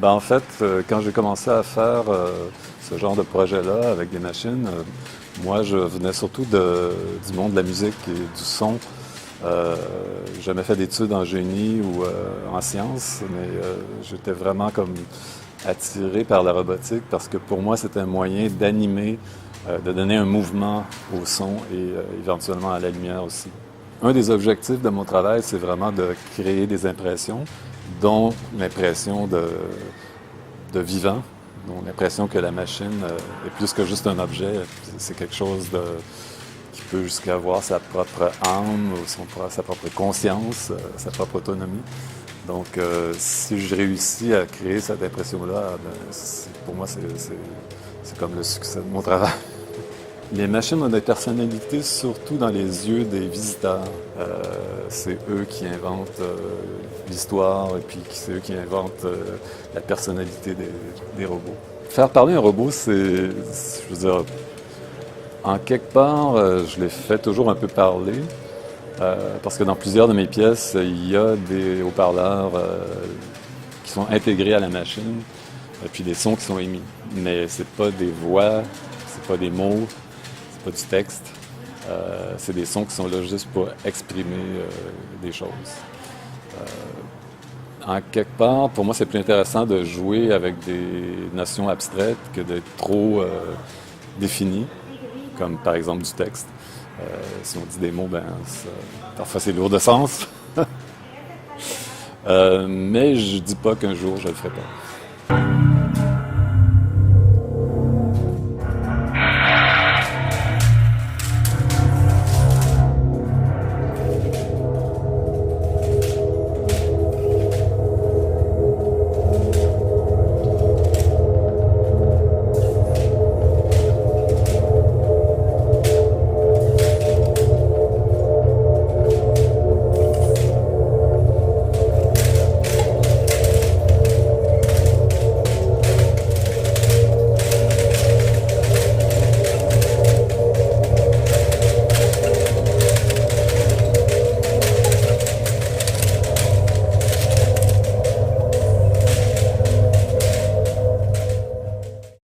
En fait, quand j'ai commencé à faire ce genre de projet-là avec des machines, moi, je venais surtout du monde de la musique et du son. Euh, j'ai jamais fait d'études en génie ou en sciences, mais j'étais vraiment comme attiré par la robotique parce que pour moi, c'était un moyen d'animer, de donner un mouvement au son et éventuellement à la lumière aussi. Un des objectifs de mon travail, c'est vraiment de créer des impressions, dont l'impression de vivant, dont l'impression que la machine est plus que juste un objet, c'est quelque chose qui peut jusqu'à avoir sa propre âme, sa propre conscience, sa propre autonomie. Donc, si je réussis à créer cette impression-là, pour moi, c'est comme le succès de mon travail. Les machines ont des personnalités surtout dans les yeux des visiteurs. C'est eux qui inventent l'histoire et puis c'est eux qui inventent la personnalité des robots. Faire parler un robot, je veux dire, en quelque part, je les fais toujours un peu parler parce que dans plusieurs de mes pièces, il y a des haut-parleurs qui sont intégrés à la machine et puis des sons qui sont émis. Mais c'est pas des voix, c'est pas des mots, pas du texte. C'est des sons qui sont là juste pour exprimer des choses. En quelque part, pour moi, c'est plus intéressant de jouer avec des notions abstraites que d'être trop définies, comme par exemple du texte. Si on dit des mots, parfois c'est lourd de sens. Mais je dis pas qu'un jour je le ferai pas.